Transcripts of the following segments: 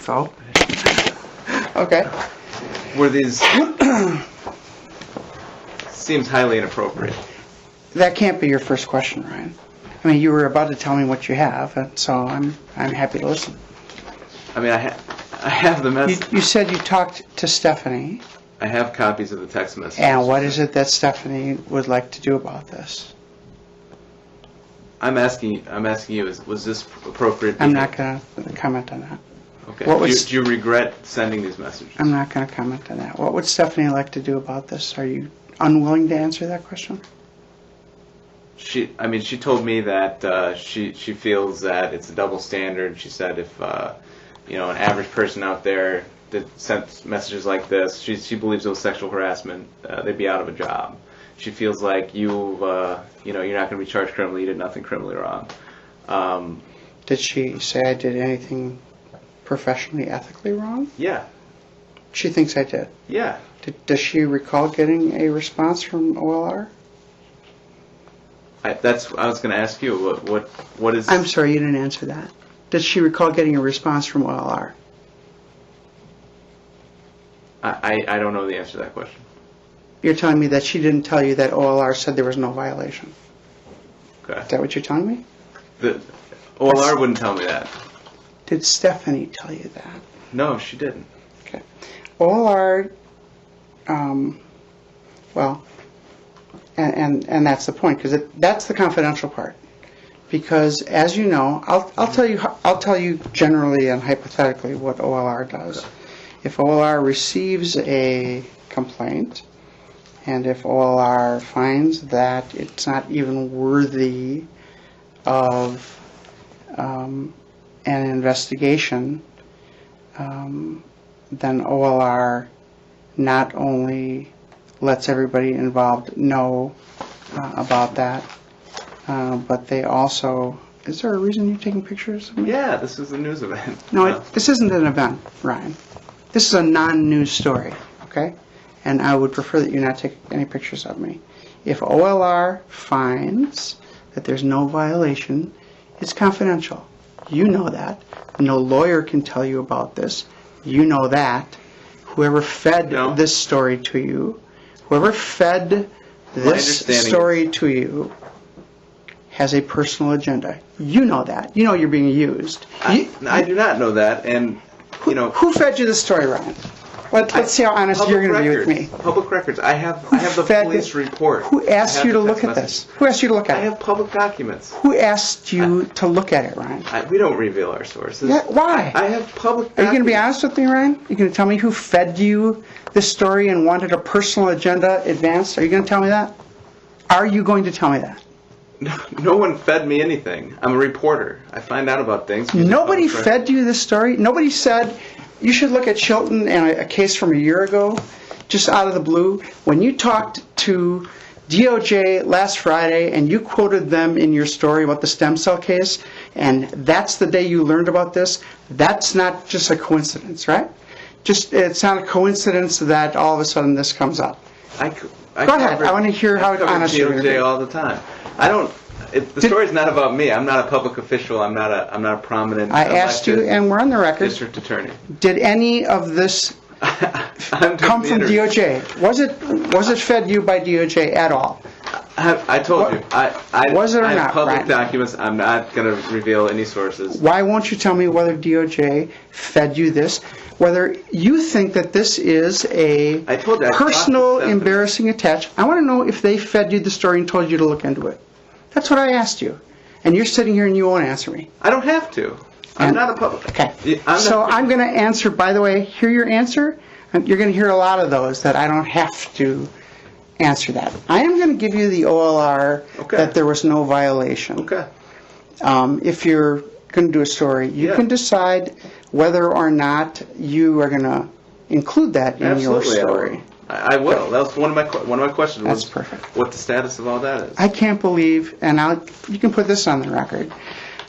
so. Okay. Were these... seems highly inappropriate. That can't be your first question, Ryan. I mean, you were about to tell me what you have, and so I'm happy to listen. I mean, I have the message. You said you talked to Stephanie. I have copies of the text messages. And what is it that Stephanie would like to do about this? I'm asking you, was this appropriate? I'm not going to comment on that. Okay. Do you regret sending these messages? I'm not going to comment on that. What would Stephanie like to do about this? Are you unwilling to answer that question? She told me that she feels that it's a double standard. She said if an average person out there that sent messages like this, she believes it was sexual harassment, they'd be out of a job. She feels like you're not going to be charged criminally. You did nothing criminally wrong. Did she say I did anything professionally, ethically wrong? Yeah. She thinks I did? Yeah. Does she recall getting a response from OLR? I was going to ask you. What is... I'm sorry, you didn't answer that. Does she recall getting a response from OLR? I don't know the answer to that question. You're telling me that she didn't tell you that OLR said there was no violation? Okay. Is that what you're telling me? The OLR wouldn't tell me that. Did Stephanie tell you that? No, she didn't. Okay. OLR, and that's the point, because that's the confidential part. Because as you know, I'll tell you generally and hypothetically what OLR does. If OLR receives a complaint, and if OLR finds that it's not even worthy of an investigation, then OLR not only lets everybody involved know about that, but they also... Is there a reason you're taking pictures of me? Yeah, this is a news event. No, this isn't an event, Ryan. This is a non-news story, okay? And I would prefer that you not take any pictures of me. If OLR finds that there's no violation, it's confidential. You know that. No lawyer can tell you about this. You know that. Whoever fed this story to you, whoever fed this story to you has a personal agenda. You know that. You know you're being used. I do not know that, and who fed you the story, Ryan? Let's see how honest you're going to be with me. Public records. I have the police report. Who asked you to look at this? Who asked you to look at it? I have public documents. Who asked you to look at it, Ryan? We don't reveal our sources. Yeah, why? I have public documents. Are you going to be honest with me, Ryan? Are you going to tell me who fed you this story and wanted a personal agenda advanced? Are you going to tell me that? Are you going to tell me that? No one fed me anything. I'm a reporter. I find out about things. Nobody fed you this story? Nobody said, you should look at Chilton and a case from a year ago, just out of the blue. When you talked to DOJ last Friday and you quoted them in your story about the stem cell case, and that's the day you learned about this, that's not just a coincidence, right? It's not a coincidence that all of a sudden this comes up. Go ahead. I want to hear how honest you're going to be. DOJ all the time. The story's not about me. I'm not a public official. I'm not a prominent. I asked you, and we're on the record. District attorney. Did any of this come from DOJ? Was it fed you by DOJ at all? I told you. Was it or I not? have public Ryan? Documents. I'm not going to reveal any sources. Why won't you tell me whether DOJ fed you this? Whether you think that this is a personal, embarrassing attach. I want to know if they fed you the story and told you to look into it. That's what I asked you. And you're sitting here and you won't answer me. I don't have to. I'm not a public. Okay. I'm going to answer, by the way, hear your answer. You're going to hear a lot of those that I don't have to answer that. I am going to give you the OLR that there was no violation. Okay. If you're going to do a story, you can decide whether or not you are going to include that in your story. I will. That was one of my questions. That's perfect. What the status of all that is. I can't believe, and you can put this on the record.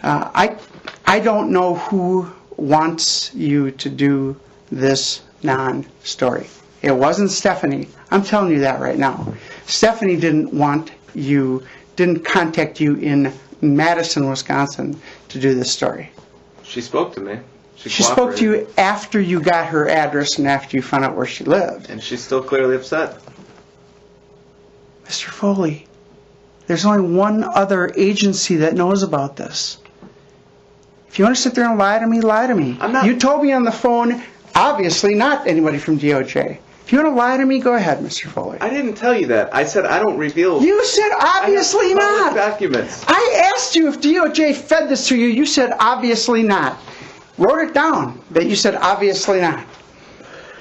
I don't know who wants you to do this non-story. It wasn't Stephanie. I'm telling you that right now. Stephanie didn't contact you in Madison, Wisconsin to do this story. She spoke to me. She spoke to you after you got her address and after you found out where she lived. And she's still clearly upset. Mr. Foley, there's only one other agency that knows about this. If you want to sit there and lie to me, lie to me. I'm not. You told me on the phone, obviously not anybody from DOJ. If you want to lie to me, go ahead, Mr. Foley. I didn't tell you that. I said I don't reveal. You said obviously not. Documents. I asked you if DOJ fed this to you. You said obviously not. Wrote it down that you said obviously not.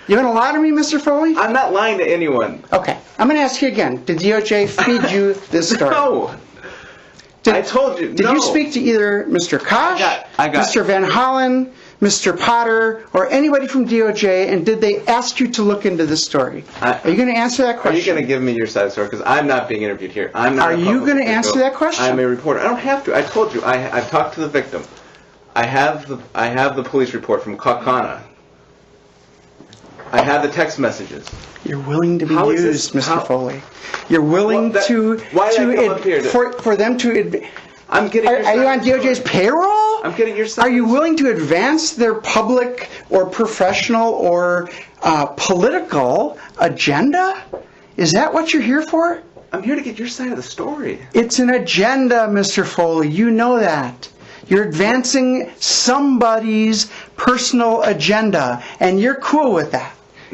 You going to lie to me, Mr. Foley? I'm not lying to anyone. Okay. I'm going to ask you again. Did DOJ feed you this story? No. I told you. Did you speak to either Mr. Kosh, I got Mr. Van Hollen, Mr. Potter, or anybody from DOJ, and did they ask you to look into this story? Are you going to answer that question? Are you going to give me your side of the story? Because I'm not being interviewed here. I'm not. Are you going to answer that question? I'm a reporter. I don't have to. I told you. I've talked to the victim. I have the police report from Kaukauna. I have the text messages. You're willing to be How is used, this- Mr. how- Foley. You're willing to why did I come up here to- for them to. I'm getting. Are you on DOJ's payroll? I'm getting your side. Are you willing to advance their public or professional or political agenda? Is that what you're here for? I'm here to get your side of the story. It's an agenda, Mr. Foley. You know that. You're advancing somebody's personal agenda, and you're cool with that.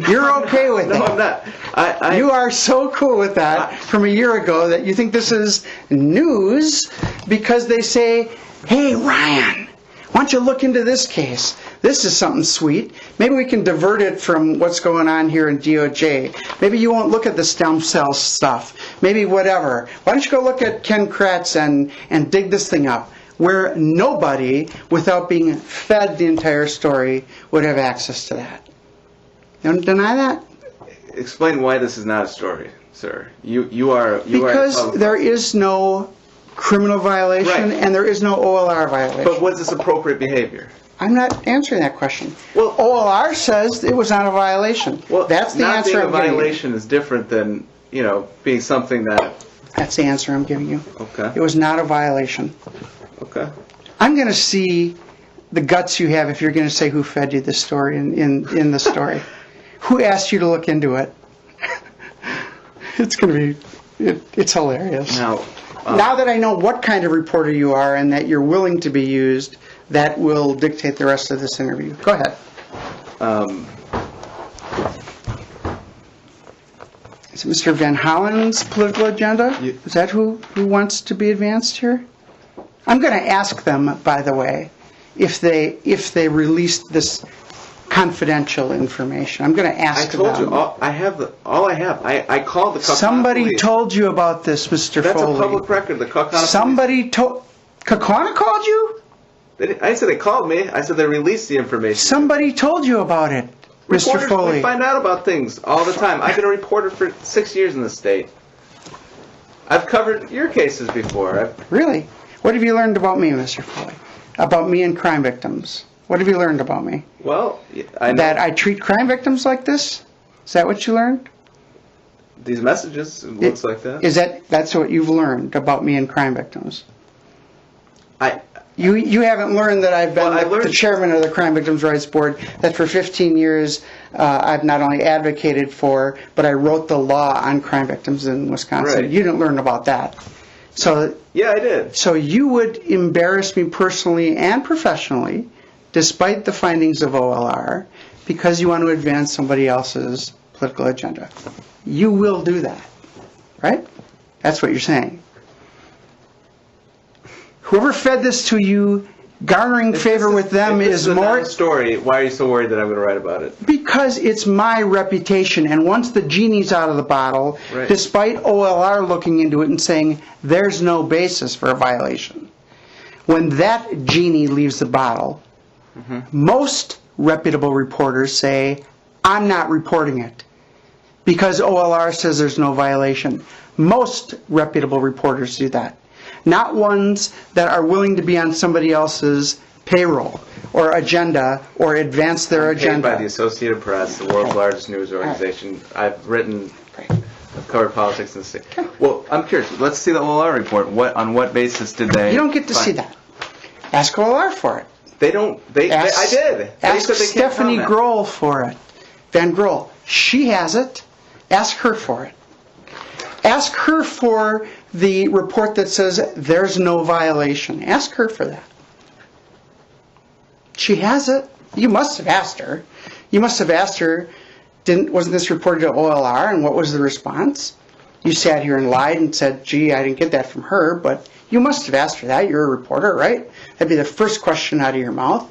You're okay with No, that. I'm not. You are so cool with that from a year ago that you think this is news because they say, hey, Ryan, why don't you look into this case? This is something sweet. Maybe we can divert it from what's going on here in DOJ. Maybe you won't look at the stem cell stuff. Maybe whatever. Why don't you go look at Ken Kratz and dig this thing up, where nobody, without being fed the entire story, would have access to that. Don't deny that? Explain why this is not a story, sir. You are. Because there is no criminal violation Right. and there is no OLR violation. But was this appropriate behavior? I'm not answering that question. Well- OLR says it was not a violation. Well, That's the not answer being I'm a giving you. violation is different than being something that. That's the answer I'm giving you. Okay. It was not a violation. Okay. I'm going to see the guts you have if you're going to say who fed you this story in the story. Who asked you to look into it? It's going to be, it's hilarious. Now Now that I know what kind of reporter you are and that you're willing to be used, that will dictate the rest of this interview. Go ahead. Is it Mr. Van Hollen's political agenda? Is that who wants to be advanced here? I'm going to ask them, by the way, if they released this confidential information. I'm going to ask them. I told you. All I have. I called the Kaukauna Somebody police. told you about this, Mr. That's Foley. a public record. The Kaukauna Somebody told... Kaukauna called you? police. I said they called me. I said they released the information. Somebody told you about it, Mr. Reporters, Foley. we find out about things all the time. I've been a reporter for 6 years in the state. I've covered your cases before. Really? What have you learned about me, Mr. Foley? About me and crime victims? What have you learned about me? Well, I know That I treat crime victims like this? Is that what you learned? these messages. It looks like that. That's what you've learned about me and crime victims? I You haven't learned that I've been Well, I the learned- chairman of the Crime Victims' Rights Board, that for 15 years I've not only advocated for, but I wrote the law on crime victims in Wisconsin. Right. You didn't learn about that. So Yeah, I did. you would embarrass me personally and professionally, despite the findings of OLR, because you want to advance somebody else's political agenda. You will do that, right? That's what you're saying. Whoever fed this to you, garnering favor with them If this is a more... non-story. Why are you so worried that I'm going to write about it? Because it's my reputation, and once the genie's out of the bottle, Right. despite OLR looking into it and saying there's no basis for a violation, when that genie leaves the bottle, most reputable reporters say, I'm not reporting it, because OLR says there's no violation. Most reputable reporters do that. Not ones that are willing to be on somebody else's payroll or agenda or advance their I'm paid agenda. by the Associated Press, the world's largest news organization. I've written, I've covered politics in the state. Well, I'm curious. Let's see the OLR report. On what basis did they? You don't get to see that. Ask OLR for it. They don't. I did. They Ask said they can't Stephanie comment. Grohl for it. Van Grohl. She has it. Ask her for it. Ask her for the report that says there's no violation. Ask her for that. She has it. You must have asked her. You must have asked her, wasn't this reported to OLR, and what was the response? You sat here and lied and said, gee, I didn't get that from her, but you must have asked her that. You're a reporter, right? That'd be the first question out of your mouth.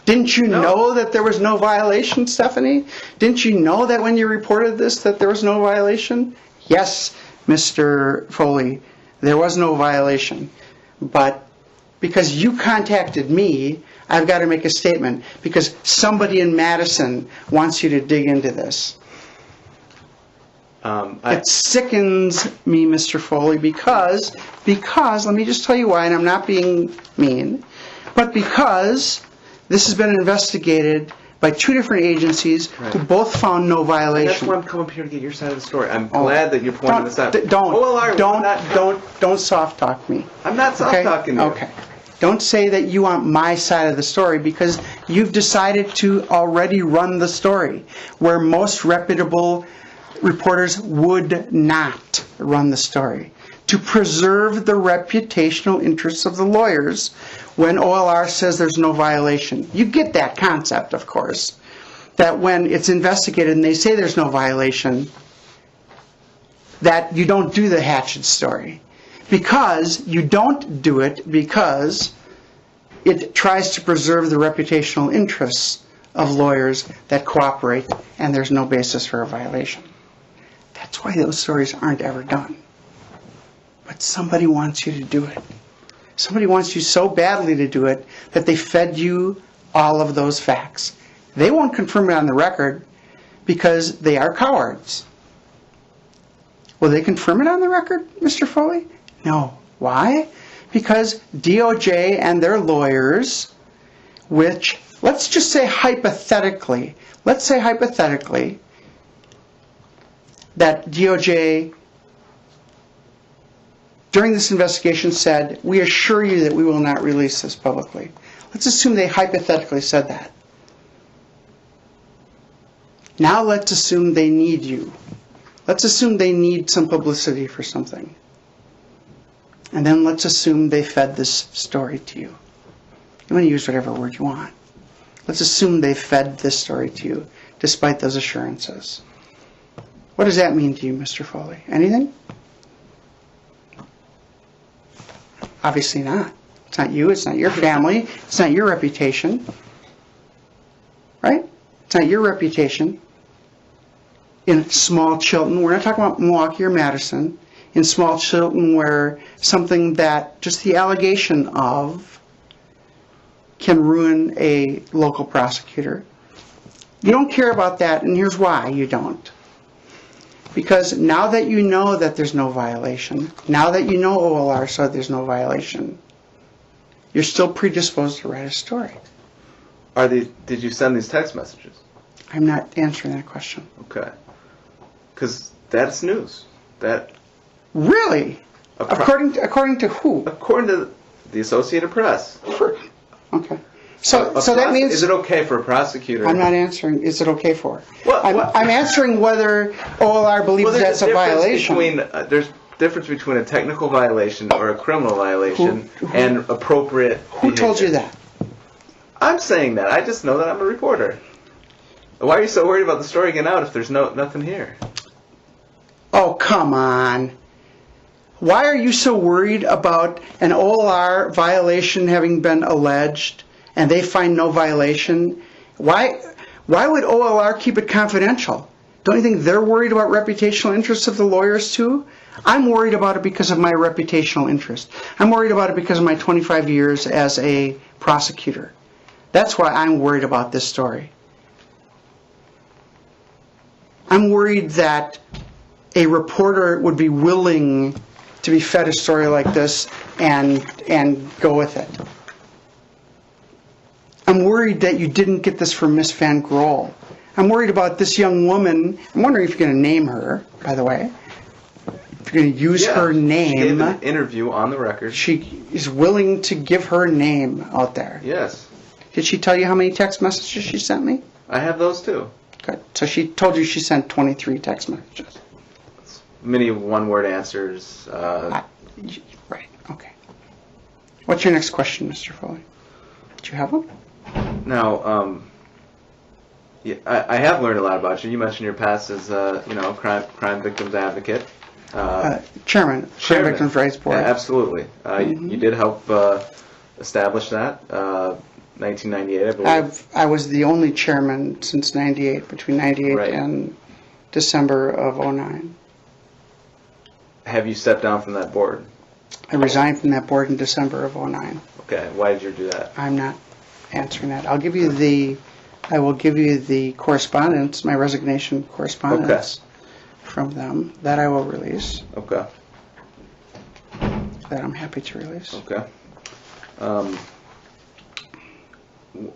Didn't you know that there was no violation, Stephanie? Didn't you know that when you reported this that there was no violation? Yes, Mr. Foley, there was no violation. But because you contacted me, I've got to make a statement because somebody in Madison wants you to dig into this. It sickens me, Mr. Foley, because, let me just tell you why, and I'm not being mean, but because this has been investigated by 2 different agencies who both found no violation. And that's why I'm coming up here to get your side of the story. I'm glad that you're pointing this out. Don't soft talk me. I'm not soft talking you. Okay. Don't say that you want my side of the story because you've decided to already run the story where most reputable reporters would not run the story. To preserve the reputational interests of the lawyers when OLR says there's no violation. You get that concept, of course, that when it's investigated and they say there's no violation, that you don't do the hatchet story. Because you don't do it because it tries to preserve the reputational interests of lawyers that cooperate and there's no basis for a violation. That's why those stories aren't ever done. But somebody wants you to do it. Somebody wants you so badly to do it that they fed you all of those facts. They won't confirm it on the record because they are cowards. Will they confirm it on the record, Mr. Foley? No. Why? Because DOJ and their lawyers, which, let's just say hypothetically, that DOJ, during this investigation, said, we assure you that we will not release this publicly. Let's assume they hypothetically said that. Now let's assume they need you. Let's assume they need some publicity for something. And then let's assume they fed this story to you. You want to use whatever word you want. Let's assume they fed this story to you, despite those assurances. What does that mean to you, Mr. Foley? Anything? Obviously not. It's not you, it's not your family, it's not your reputation. Right? It's not your reputation. In small Chilton, we're not talking about Milwaukee or Madison, in small Chilton where something that just the allegation of can ruin a local prosecutor. You don't care about that, and here's why you don't. Because now that you know that there's no violation, now that you know OLR said there's no violation, you're still predisposed to write a story. Did you send these text messages? I'm not answering that question. Okay. Because that's news. Really? According to who? According to the Associated Press. Okay. So that means... Is it okay for a prosecutor... I'm not answering, is it okay for? What? I'm answering whether OLR believes that's a violation. There's difference between a technical violation or a criminal violation and appropriate Who told you that? I'm saying that. I just know that I'm a reporter. Why are you so worried about the story getting out if there's nothing here? Oh, come on. Why are you so worried about an OLR violation having been alleged and they find no violation? Why would OLR keep it confidential? Don't you think they're worried about reputational interests of the lawyers too? I'm worried about it because of my reputational interest. I'm worried about it because of my 25 years as a prosecutor. That's why I'm worried about this story. I'm worried that a reporter would be willing to be fed a story like this and go with it. I'm worried that you didn't get this from Miss Van Grohl. I'm worried about this young woman. I'm wondering if you're going to name her, by the way. If you're going to use her name. She gave an interview on the record. She is willing to give her name out there. Yes. Did she tell you how many text messages she sent me? I have those too. Good. So she told you she sent 23 text messages. Many one-word answers. Right. Okay. What's your next question, Mr. Foley? Do you have one? Now, yeah, I have learned a lot about you. You mentioned your past as crime victims advocate. Chairman, Crime Victims' Rights Board. Yeah, absolutely. You did help establish that. 1998, I believe. I was the only chairman since '98, between '98 Right. and December of '09. Have you stepped down from that board? I resigned from that board in December of '09. Okay. Why did you do that? I'm not answering that. I will give you the correspondence, my resignation correspondence from them that I will release. Okay. That I'm happy to release. Okay.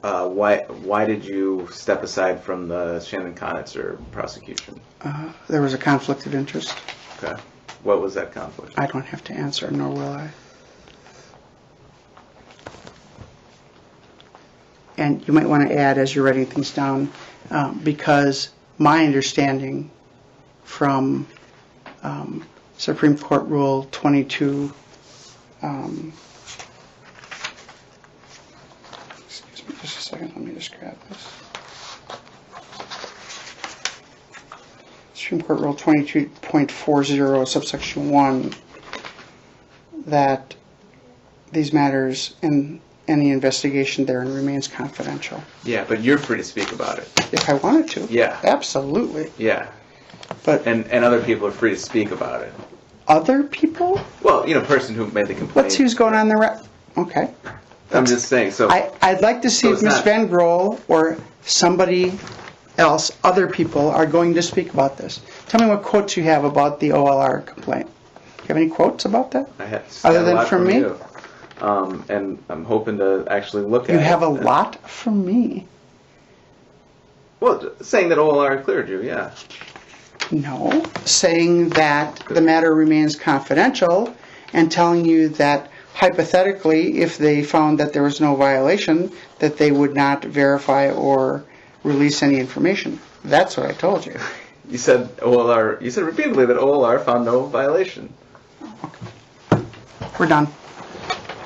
Why did you step aside from the Shannon Conitzer prosecution? There was a conflict of interest. Okay. What was that conflict? I don't have to answer, nor will I. And you might want to add as you're writing things down, because my understanding from Supreme Court Rule 22, excuse me just a second, let me just grab this. Supreme Court Rule 22.40, subsection 1, that these matters in any investigation therein remains confidential. Yeah, but you're free to speak about it. If I wanted to. Yeah. Absolutely. Yeah. But And other people are free to speak about it. other people? Well, person who made the complaint. Let's see who's going on the okay. I'm just saying. So I'd like to see So if it's Ms. not- Van Grohl or somebody else, other people, are going to speak about this. Tell me what quotes you have about the OLR complaint. Do you have any quotes about that? I have Other a than lot from me? you. And I'm hoping to actually look at You it. have a lot from me. Well, saying that OLR cleared you, yeah. No, saying that the matter remains confidential and telling you that hypothetically, if they found that there was no violation, that they would not verify or release any information. That's what I told you. You said OLR. You said repeatedly that OLR found no violation. We're done.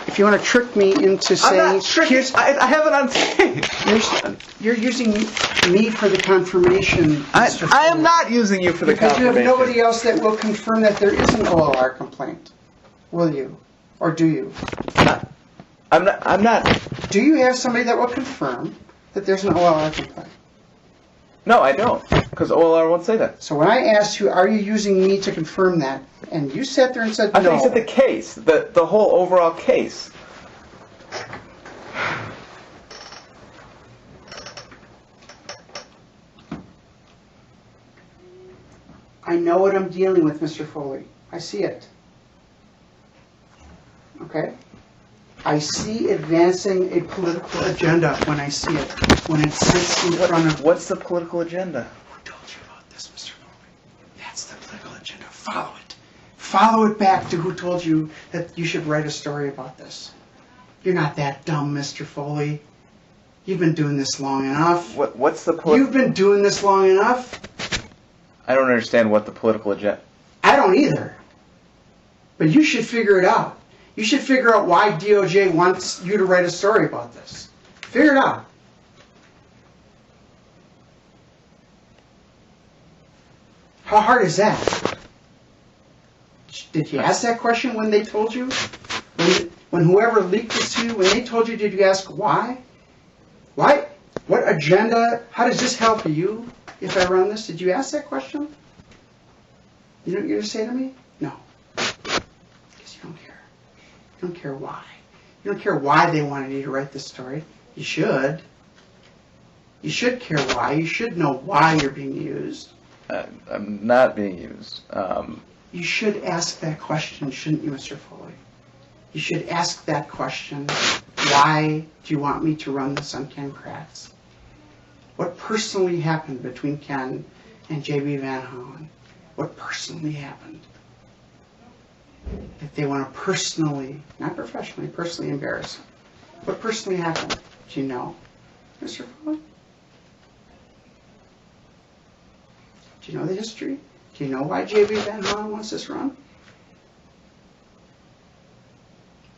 If you want to trick me into saying, I'm not tricking. I have it on tape. you're using me for the confirmation. Mr. I am Foley. not using you for the Because you confirmation. have nobody else that will confirm that there is an OLR complaint. Will you? Or do you? I'm not. Do you have somebody that will confirm that there's an OLR complaint? No, I don't. Because OLR won't say that. So when I asked you, are you using me to confirm that? And you sat there and said I no. thought you said the case, the whole overall case. I know what I'm dealing with, Mr. Foley. I see it. Okay? I see advancing a political agenda when I see it. When it sits in front of... What's the political agenda? Who told you about this, Mr. Foley? That's the political agenda. Follow it. Follow it back to who told you that you should write a story about this. You're not that dumb, Mr. Foley. You've been doing this long enough. What's the You've been doing this long enough. I don't understand what the political agenda. I don't either. But you should figure it out. You should figure out why DOJ wants you to write a story about this. Figure it out. How hard is that? Did you ask that question when they told you? When whoever leaked this to you, when they told you, did you ask why? Why? What agenda? How does this help you if I run this? Did you ask that question? You know what you're going to say to me? No. Because you don't care. You don't care why. You don't care why they wanted you to write this story. You should. You should care why. You should know why you're being used. I'm not being used. You should ask that question, shouldn't you, Mr. Foley? You should ask that question, why do you want me to run this on Ken Kratz? What personally happened between Ken and J.B. Van Hollen? What personally happened? If they want to personally, not professionally, personally embarrass him. What personally happened? Do you know? Mr. Foley? Do you know the history? Do you know why J.B. Van Hollen wants this run?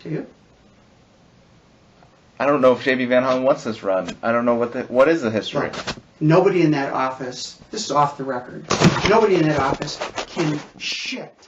Do you? I don't know if J.B. Van Hollen wants this run. I don't know what is the history. Look, nobody in that office, this is off the record, nobody in that office can shit